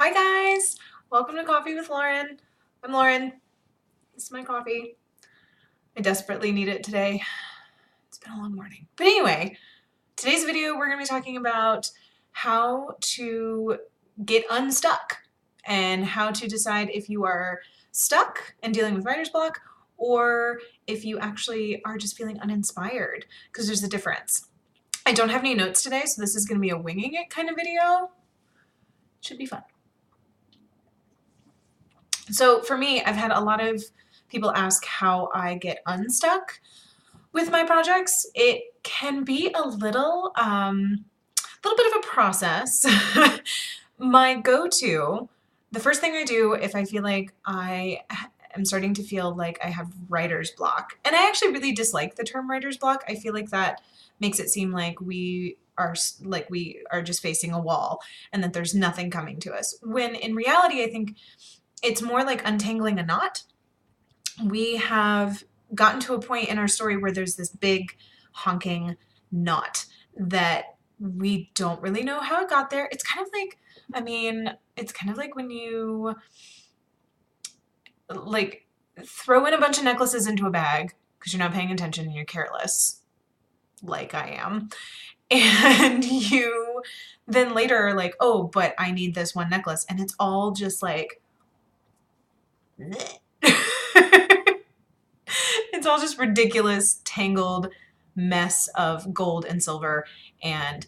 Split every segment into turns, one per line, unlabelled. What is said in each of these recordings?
Hi guys! Welcome to Coffee with Lauren. I'm Lauren. This is my coffee. I desperately need it today. It's been a long morning. But anyway, today's video we're going to be talking about how to get unstuck and how to decide if you are stuck and dealing with writer's block or if you actually are just feeling uninspired, because there's a difference. I don't have any notes today, so this is going to be a winging it kind of video. Should be fun. So for me, I've had a lot of people ask how I get unstuck with my projects. It can be a little bit of a process. My go-to, the first thing I do if I feel like I am starting to feel like I have writer's block, and I actually really dislike the term writer's block. I feel like that makes it seem like we are just facing a wall and that there's nothing coming to us. When in reality, I think it's more like untangling a knot. We have gotten to a point in our story where there's this big honking knot that we don't really know how it got there. It's kind of like, it's kind of like when you like throw in a bunch of necklaces into a bag because you're not paying attention and you're careless, like I am. And you then later are like, oh, but I need this one necklace. And it's all just like, it's all just ridiculous, tangled mess of gold and silver and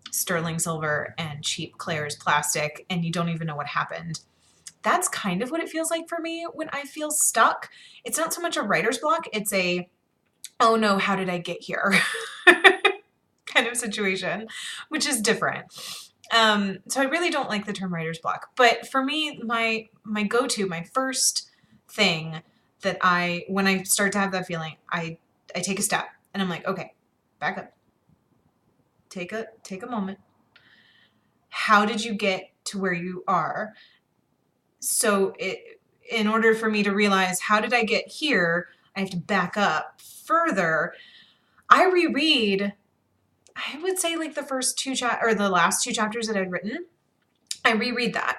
sterling silver and cheap Claire's plastic, and you don't even know what happened. That's kind of what it feels like for me when I feel stuck. It's not so much a writer's block, it's a, oh no, how did I get here kind of situation, which is different. So I really don't like the term writer's block. But for me, my go-to, my first thing that when I start to have that feeling, I take a step and I'm like, okay, back up. Take a moment. How did you get to where you are? So in order for me to realize how did I get here, I have to back up further. I reread, I would say like the last two chapters that I'd written. I reread that,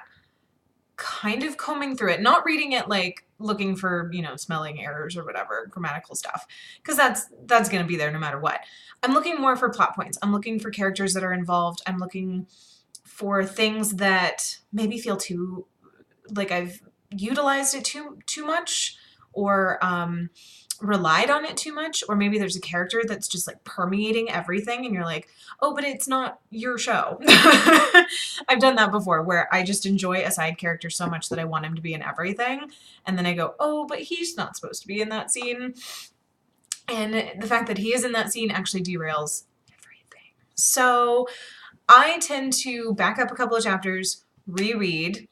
kind of combing through it, not reading it like looking for, smelling errors or whatever, grammatical stuff, because that's going to be there no matter what. I'm looking more for plot points. I'm looking for characters that are involved. I'm looking for things that maybe feel too, like I've utilized it too much, or relied on it too much, or maybe there's a character that's just like permeating everything and you're like, oh, but it's not your show. I've done that before where I just enjoy a side character so much that I want him to be in everything, and then I go, oh, but he's not supposed to be in that scene, and the fact that he is in that scene actually derails everything. So I tend to back up a couple of chapters, reread,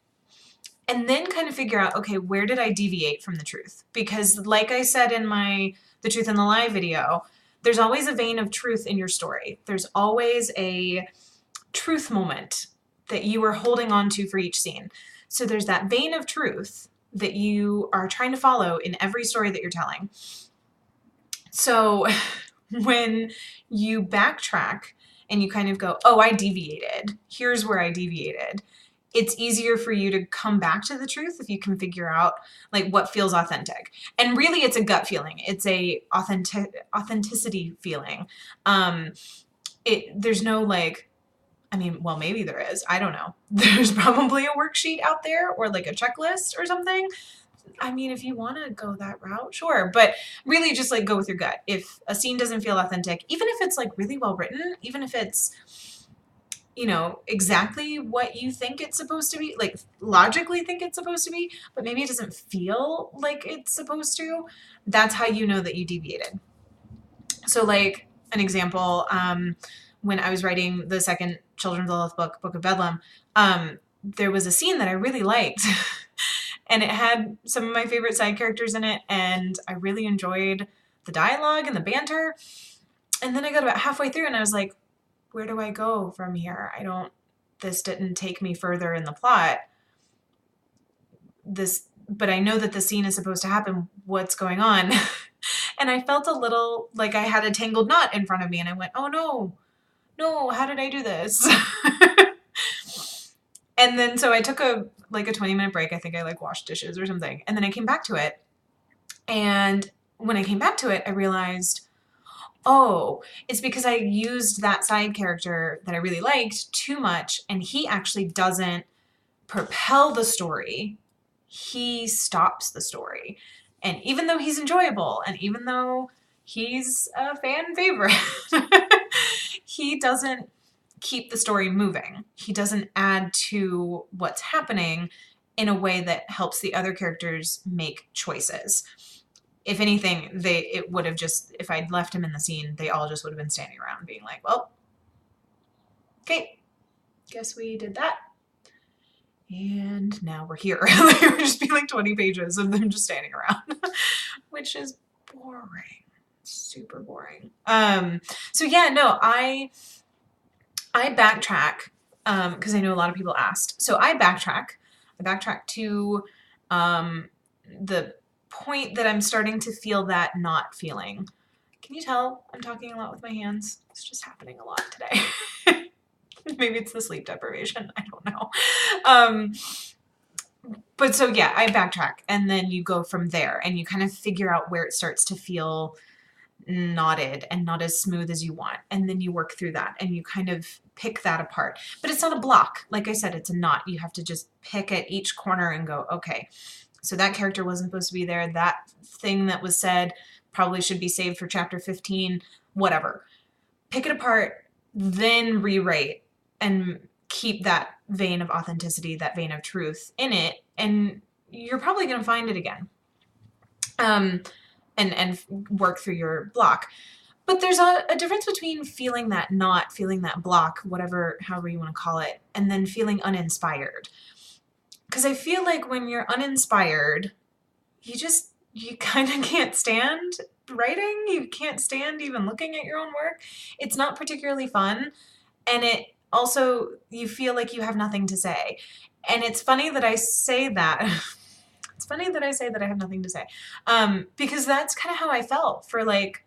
and then kind of figure out, okay, where did I deviate from the truth? Because like I said in The Truth in the Lie video, there's always a vein of truth in your story. There's always a truth moment that you are holding on to for each scene. So there's that vein of truth that you are trying to follow in every story that you're telling. So when you backtrack and you kind of go, oh, I deviated. Here's where I deviated. It's easier for you to come back to the truth if you can figure out like what feels authentic. And really it's a gut feeling. It's a authenticity feeling. There's no like, well, maybe there is. I don't know. There's probably a worksheet out there or like a checklist or something. If you want to go that route, sure. But really just like go with your gut. If a scene doesn't feel authentic, even if it's like really well written, even if it's, exactly what you think it's supposed to be, like logically think it's supposed to be, but maybe it doesn't feel like it's supposed to, that's how you know that you deviated. So like an example, when I was writing the second Children of Lilith book, Book of Bedlam, there was a scene that I really liked and it had some of my favorite side characters in it, and I really enjoyed the dialogue and the banter. And then I got about halfway through and I was like, where do I go from here? This didn't take me further in the plot. But I know that the scene is supposed to happen. What's going on? And I felt a little like I had a tangled knot in front of me and I went, oh no, how did I do this? And then so I took a 20-minute break. I think I like washed dishes or something. And then I came back to it. And when I came back to it, I realized, oh, it's because I used that side character that I really liked too much, and he actually doesn't propel the story. He stops the story. And even though he's enjoyable, and even though he's a fan favorite, he doesn't keep the story moving. He doesn't add to what's happening in a way that helps the other characters make choices. If anything, it would have just, if I'd left him in the scene, they all just would have been standing around being like, well, okay, guess we did that. And now we're here. It would just be like 20 pages of them just standing around, which is boring, super boring. So yeah, no, I backtrack, because I know a lot of people asked. So I backtrack to the point that I'm starting to feel that not feeling. Can you tell I'm talking a lot with my hands? It's just happening a lot today. Maybe it's the sleep deprivation. I don't know. But so yeah, I backtrack, and then you go from there and you kind of figure out where it starts to feel knotted and not as smooth as you want. And then you work through that and you kind of pick that apart. But it's not a block. Like I said, it's a knot. You have to just pick at each corner and go, okay, so that character wasn't supposed to be there. That thing that was said probably should be saved for chapter 15, whatever. Pick it apart, then rewrite and keep that vein of authenticity, that vein of truth in it, and you're probably going to find it again. And work through your block. But there's a difference between feeling that knot, feeling that block, however you want to call it, and then feeling uninspired. Because I feel like when you're uninspired, you kind of can't stand writing. You can't stand even looking at your own work. It's not particularly fun. And it also, you feel like you have nothing to say. And it's funny that I say that. It's funny that I say that I have nothing to say, because that's kind of how I felt for like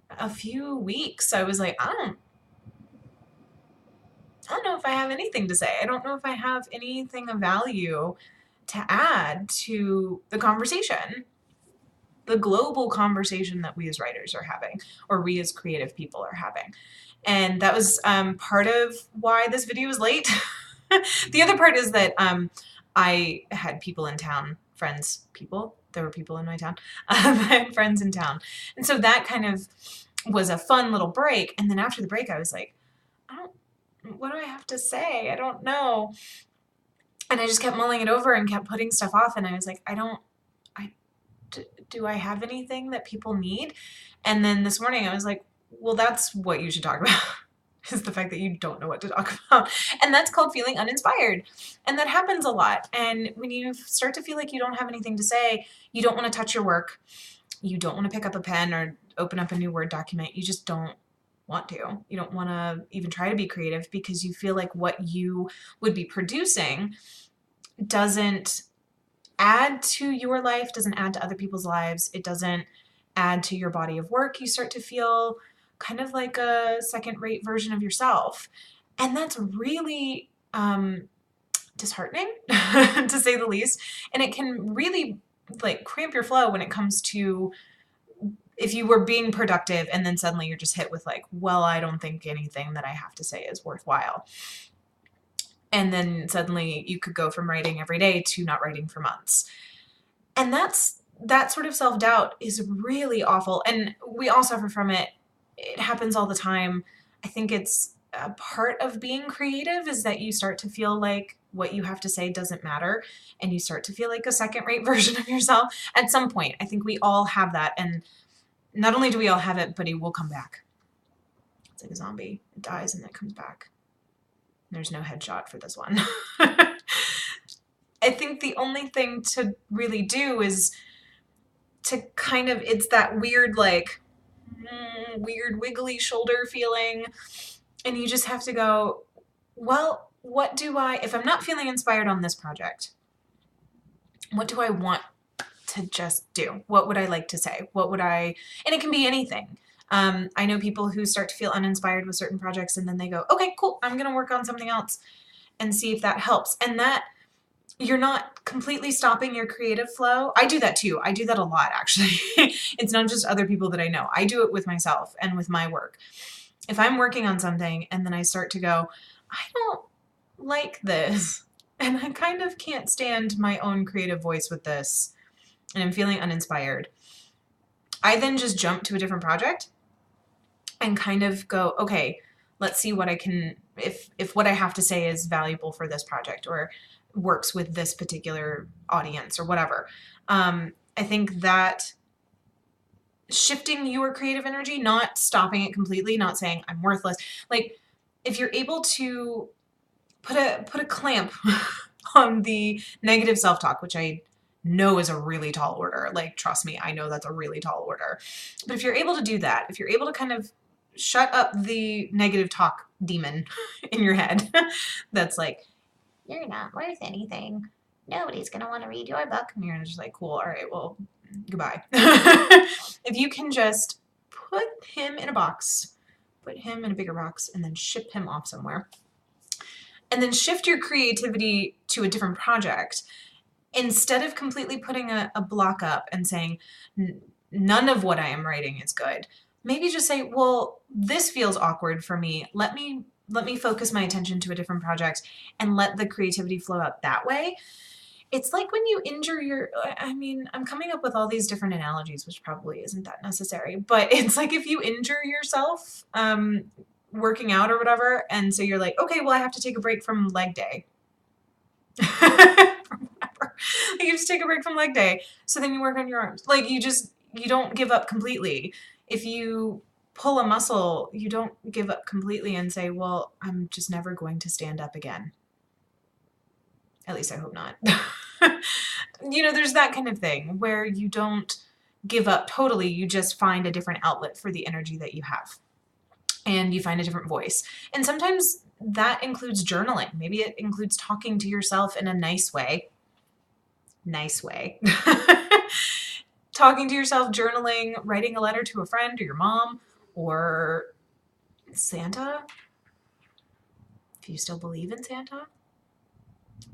a few weeks. I was like, I don't know if I have anything to say. I don't know if I have anything of value to add to the conversation, the global conversation that we as writers are having, or we as creative people are having. And that was part of why this video is late. The other part is that I had people in town, there were people in my town. I had friends in town. And so that kind of was a fun little break. And then after the break, I was like, what do I have to say? I don't know. And I just kept mulling it over and kept putting stuff off. And I was like, do I have anything that people need? And then this morning I was like, well, that's what you should talk about. Is the fact that you don't know what to talk about. And that's called feeling uninspired. And that happens a lot. And when you start to feel like you don't have anything to say, you don't want to touch your work, you don't want to pick up a pen or open up a new Word document, you just don't want to. You don't want to even try to be creative because you feel like what you would be producing doesn't add to your life, doesn't add to other people's lives, it doesn't add to your body of work. You start to feel kind of like a second-rate version of yourself. And that's really disheartening, to say the least. And it can really like cramp your flow when it comes to if you were being productive and then suddenly you're just hit with like, well, I don't think anything that I have to say is worthwhile. And then suddenly you could go from writing every day to not writing for months. And that sort of self-doubt is really awful. And we all suffer from it. It happens all the time. I think it's a part of being creative is that you start to feel like what you have to say doesn't matter, and you start to feel like a second-rate version of yourself at some point. I think we all have that, and not only do we all have it, but it will come back. It's like a zombie. It dies and then it comes back. There's no headshot for this one. I think the only thing to really do is to kind of, it's that weird like weird wiggly shoulder feeling, and you just have to go, well, what do I, if I'm not feeling inspired on this project, what do I want to just do? What would I like to say? And it can be anything. I know people who start to feel uninspired with certain projects and then they go, okay, cool, I'm gonna work on something else. and see if that helps. And that you're not completely stopping your creative flow. I do that too. I do that a lot, actually. It's not just other people that I know. I do it with myself and with my work. If I'm working on something and then I start to go, I don't like this, and I kind of can't stand my own creative voice with this, and I'm feeling uninspired, I then just jump to a different project and kind of go, okay, let's see what I can, if what I have to say is valuable for this project or works with this particular audience or whatever. I think that shifting your creative energy, not stopping it completely, not saying I'm worthless. Like, if you're able to put a clamp on the negative self-talk, which I know is a really tall order. Like, trust me, I know that's a really tall order. But if you're able to do that, if you're able to kind of shut up the negative talk demon in your head that's like, you're not worth anything. Nobody's going to want to read your book. And you're just like, cool, all right, well, goodbye. If you can just put him in a box, put him in a bigger box, and then ship him off somewhere, and then shift your creativity to a different project, instead of completely putting a block up and saying, none of what I am writing is good, maybe just say, well, this feels awkward for me. Let me focus my attention to a different project and let the creativity flow out that way. It's like when you injure your, I mean, I'm coming up with all these different analogies, which probably isn't that necessary, but it's like if you injure yourself working out or whatever, and so you're like, okay, well, I have to take a break from leg day. You have to take a break from leg day. So then you work on your arms. Like, you don't give up completely. If you pull a muscle, you don't give up completely and say, well, I'm just never going to stand up again. At least I hope not. There's that kind of thing where you don't give up totally. You just find a different outlet for the energy that you have. And you find a different voice. And sometimes that includes journaling. Maybe it includes talking to yourself in a nice way. Nice way. Talking to yourself, journaling, writing a letter to a friend or your mom or Santa. If you still believe in Santa.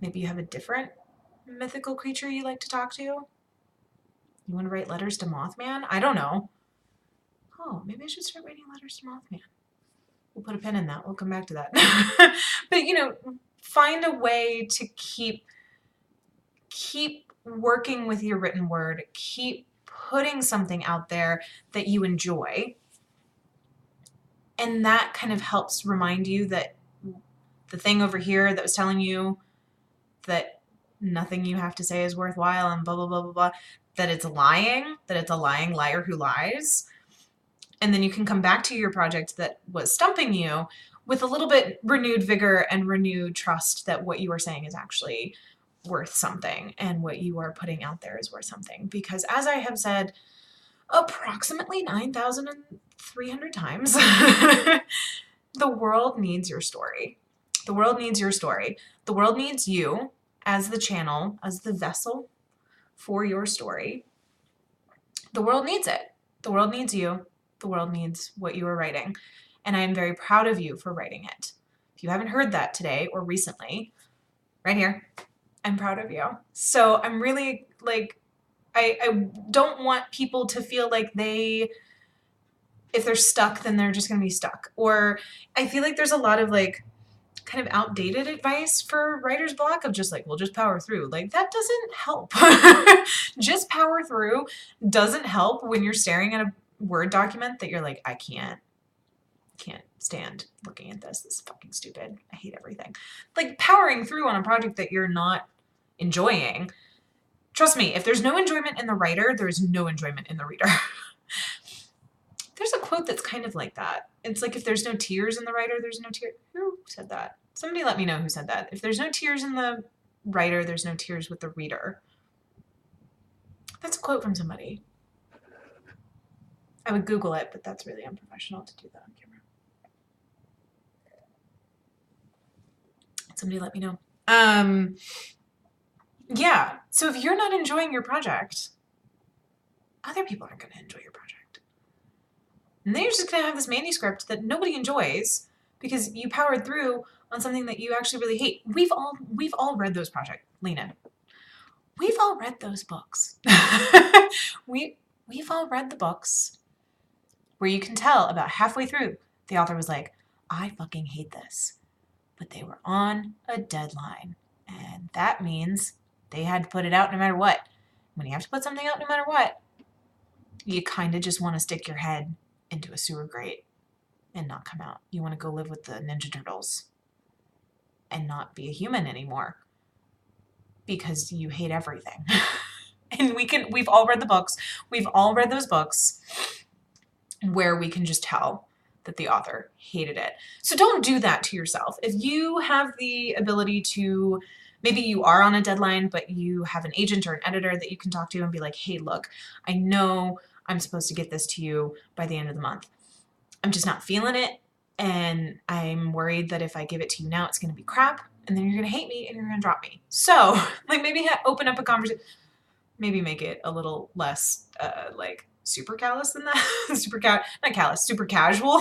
Maybe you have a different mythical creature you like to talk to. You want to write letters to Mothman? I don't know. Oh, maybe I should start writing letters to Mothman. We'll put a pin in that. We'll come back to that. But, find a way to keep working with your written word. Keep putting something out there that you enjoy. And that kind of helps remind you that the thing over here that was telling you that nothing you have to say is worthwhile and blah, blah, blah, blah, blah, that it's lying, that it's a lying liar who lies. And then you can come back to your project that was stumping you with a little bit renewed vigor and renewed trust that what you are saying is actually worth something and what you are putting out there is worth something. Because as I have said approximately 9,300 times, the world needs your story. The world needs your story. The world needs you as the channel, as the vessel for your story. The world needs it. The world needs you. The world needs what you are writing. And I am very proud of you for writing it. If you haven't heard that today or recently, right here, I'm proud of you. So I'm really I don't want people to feel like if they're stuck, then they're just going to be stuck. Or I feel like there's a lot of kind of outdated advice for writer's block of just well, just power through. That doesn't help. Just power through doesn't help when you're staring at a Word document that you're like, I can't stand looking at this. This is fucking stupid. I hate everything. Powering through on a project that you're not enjoying. Trust me, if there's no enjoyment in the writer, there's no enjoyment in the reader. There's a quote that's kind of like that. It's if there's no tears in the writer, there's no tears. Who said that? Somebody let me know who said that. If there's no tears in the writer, there's no tears with the reader. That's a quote from somebody. I would Google it, but that's really unprofessional to do that on camera. Somebody let me know. Yeah. So if you're not enjoying your project, other people aren't going to enjoy your project. And then you're just going to have this manuscript that nobody enjoys because you powered through on something that you actually really hate. We've all read those projects, Lena. We've all read those books. We've all read the books where you can tell about halfway through the author was like, I fucking hate this. But they were on a deadline. And that means they had to put it out no matter what. When you have to put something out no matter what, you kind of just want to stick your head into a sewer grate and not come out. You want to go live with the Ninja Turtles and not be a human anymore because you hate everything. And we've all read the books. We've all read those books where we can just tell that the author hated it. So don't do that to yourself. If you have the ability to, maybe you are on a deadline, but you have an agent or an editor that you can talk to and be like, hey, look, I know I'm supposed to get this to you by the end of the month. I'm just not feeling it. And I'm worried that if I give it to you now, it's going to be crap. And then you're going to hate me and you're going to drop me. So like maybe open up a conversation, maybe make it a little less like super callous than that. Not callous, super casual.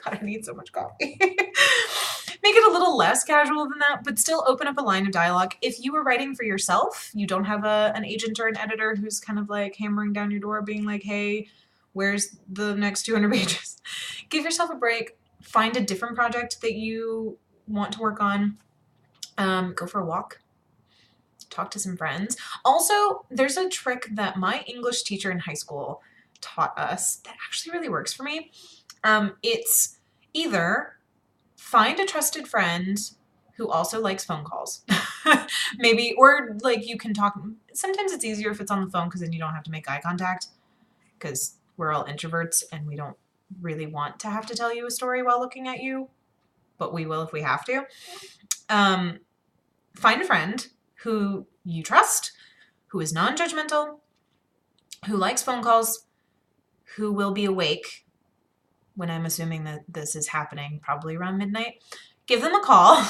God, I need so much coffee. Make it a little less casual than that, but still open up a line of dialogue. If you were writing for yourself, you don't have an agent or an editor who's kind of like hammering down your door being like, hey, where's the next 200 pages? Give yourself a break. Find a different project that you want to work on. Go for a walk. Talk to some friends. Also, there's a trick that my English teacher in high school taught us that actually really works for me. It's either find a trusted friend who also likes phone calls. Maybe, or like you can talk. Sometimes it's easier if it's on the phone because then you don't have to make eye contact because we're all introverts and we don't really want to have to tell you a story while looking at you, but we will if we have to. Find a friend who you trust, who is non-judgmental, who likes phone calls, who will be awake when I'm assuming that this is happening, probably around midnight. Give them a call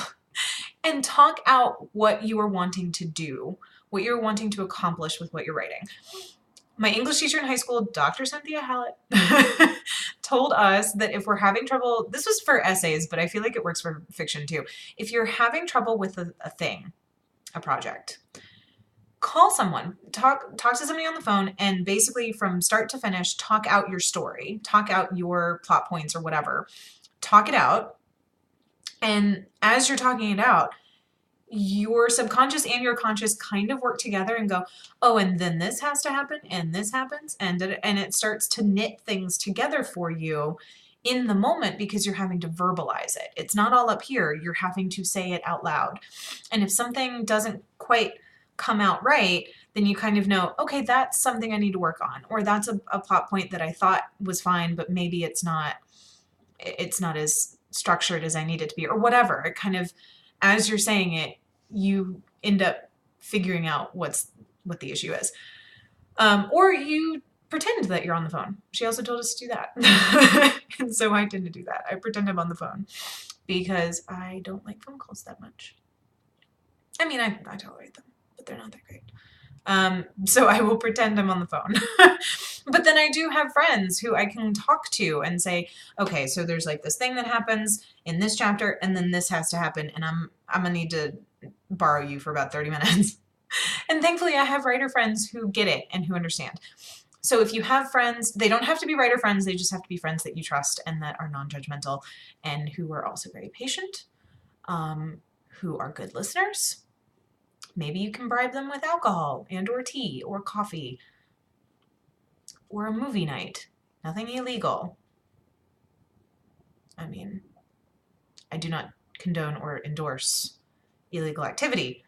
and talk out what you are wanting to do, what you're wanting to accomplish with what you're writing. My English teacher in high school, Dr. Cynthia Hallett, told us that if we're having trouble, this was for essays, but I feel like it works for fiction too. If you're having trouble with a thing, a project, call someone, talk to somebody on the phone, and basically from start to finish, talk out your story, talk out your plot points or whatever, talk it out. And as you're talking it out, your subconscious and your conscious kind of work together and go, oh, and then this has to happen and this happens. And it starts to knit things together for you in the moment because you're having to verbalize it. It's not all up here. You're having to say it out loud. And if something doesn't quite come out right, then you kind of know, okay, that's something I need to work on. Or that's a plot point that I thought was fine, but maybe it's not as structured as I need it to be or whatever. It kind of, as you're saying it, you end up figuring out what the issue is. Or you pretend that you're on the phone. She also told us to do that. And so I tend to do that. I pretend I'm on the phone because I don't like phone calls that much. I mean, I tolerate them, but they're not that great. So I will pretend I'm on the phone. But then I do have friends who I can talk to and say, okay, so there's like this thing that happens in this chapter and then this has to happen and I'm gonna need to borrow you for about 30 minutes. And thankfully I have writer friends who get it and who understand. So if you have friends, they don't have to be writer friends, they just have to be friends that you trust and that are non-judgmental and who are also very patient, who are good listeners. Maybe you can bribe them with alcohol and or tea or coffee or a movie night. Nothing illegal. I mean, I do not condone or endorse illegal activity,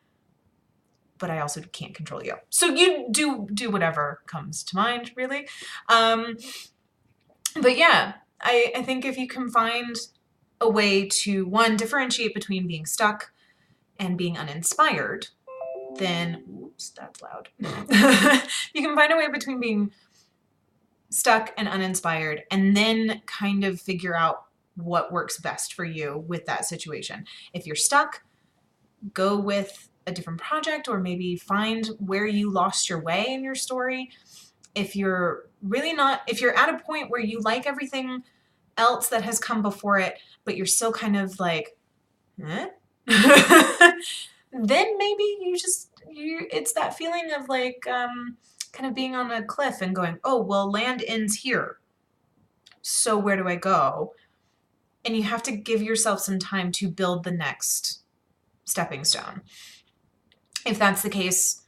but I also can't control you. So you do whatever comes to mind, really. But yeah, I think if you can find a way to, one, differentiate between being stuck and being uninspired, then, oops, that's loud. You can find a way between being stuck and uninspired and then kind of figure out what works best for you with that situation. If you're stuck, go with a different project or maybe find where you lost your way in your story. If you're at a point where you like everything else that has come before it, but you're still kind of like huh? Then maybe it's that feeling of like kind of being on a cliff and going, oh, well, land ends here. So where do I go? And you have to give yourself some time to build the next stepping stone. If that's the case,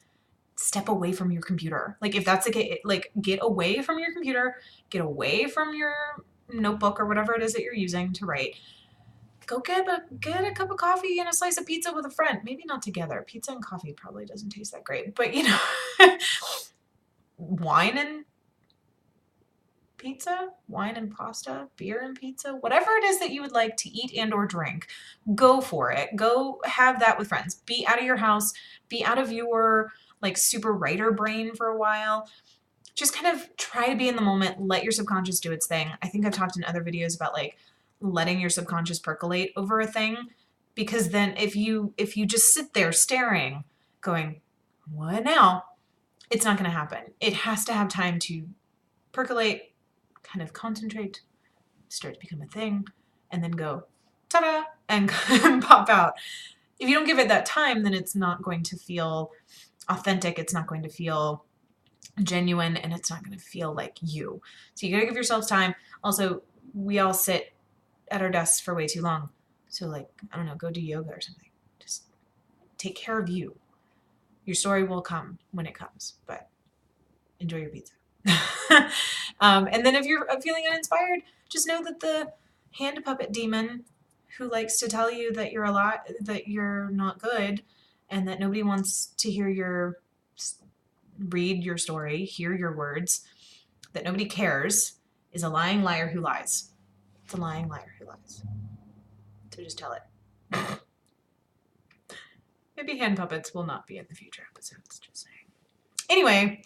step away from your computer. Like if that's the case, like get away from your computer, get away from your notebook or whatever it is that you're using to write. Go get a cup of coffee and a slice of pizza with a friend. Maybe not together. Pizza and coffee probably doesn't taste that great, but you know, wine and pizza, wine and pasta, beer and pizza, whatever it is that you would like to eat and or drink, go for it. Go have that with friends. Be out of your house, be out of your like super writer brain for a while. Just kind of try to be in the moment, let your subconscious do its thing. I think I've talked in other videos about like letting your subconscious percolate over a thing, because then if you just sit there staring, going, what now? It's not going to happen. It has to have time to percolate, kind of concentrate, start to become a thing, and then go, ta-da, and pop out. If you don't give it that time, then it's not going to feel authentic. It's not going to feel genuine, and it's not going to feel like you. So you got to give yourselves time. Also, we all sit at our desks for way too long. So like, I don't know, go do yoga or something. Just take care of you. Your story will come when it comes, but enjoy your pizza. And then if you're feeling uninspired, just know that the hand puppet demon who likes to tell you that that you're not good, and that nobody wants to read your story, hear your words, that nobody cares, is a lying liar who lies. It's a lying liar who lies. So just tell it. Maybe hand puppets will not be in the future episodes, just saying. Anyway,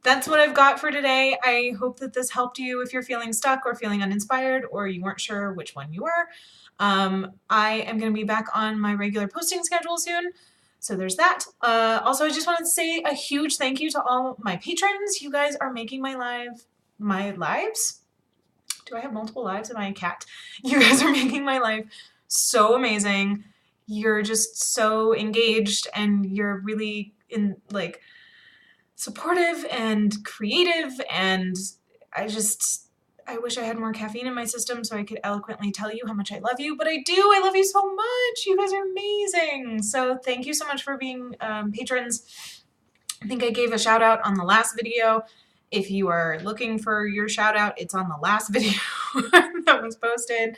that's what I've got for today. I hope that this helped you if you're feeling stuck or feeling uninspired or you weren't sure which one you were. I am going to be back on my regular posting schedule soon. So there's that. Also, I just wanted to say a huge thank you to all my patrons. You guys are making my lives? Do I have multiple lives? Am I a cat? You guys are making my life so amazing. You're just so engaged, and you're really supportive and creative, and I wish I had more caffeine in my system so I could eloquently tell you how much I love you, but I do. I love you so much. You guys are amazing. So thank you so much for being patrons. I think I gave a shout out on the last video. If you are looking for your shout out, it's on the last video that was posted.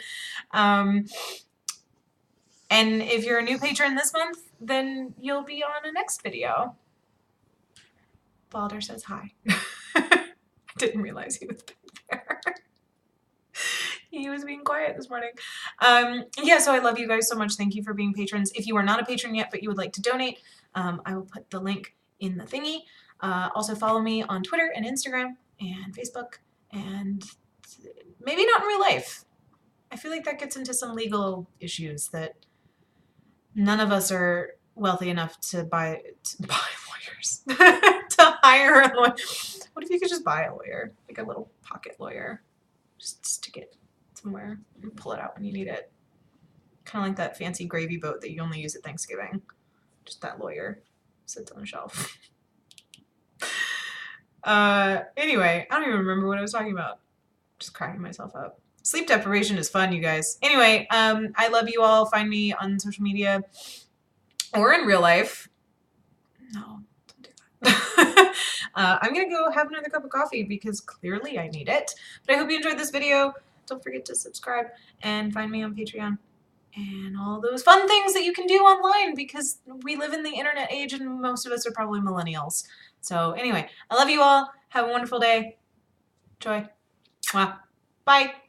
And if you're a new patron this month, then you'll be on a next video. Balder says hi. I didn't realize he was there. He was being quiet this morning. Yeah, so I love you guys so much. Thank you for being patrons. If you are not a patron yet, but you would like to donate, I will put the link in the thingy. Also follow me on Twitter and Instagram and Facebook, and maybe not in real life. I feel like that gets into some legal issues that none of us are wealthy enough to buy lawyers, to hire a lawyer. What if you could just buy a lawyer, like a little pocket lawyer, just stick it somewhere and pull it out when you need it? Kind of like that fancy gravy boat that you only use at Thanksgiving. Just that lawyer sits on a shelf. Anyway, I don't even remember what I was talking about. Just cracking myself up. Sleep deprivation is fun, you guys. Anyway, I love you all. Find me on social media or in real life. No, don't do that. I'm going to go have another cup of coffee because clearly I need it. But I hope you enjoyed this video. Don't forget to subscribe and find me on Patreon and all those fun things that you can do online, because we live in the internet age and most of us are probably millennials. So anyway, I love you all. Have a wonderful day. Joy. Mwah. Bye.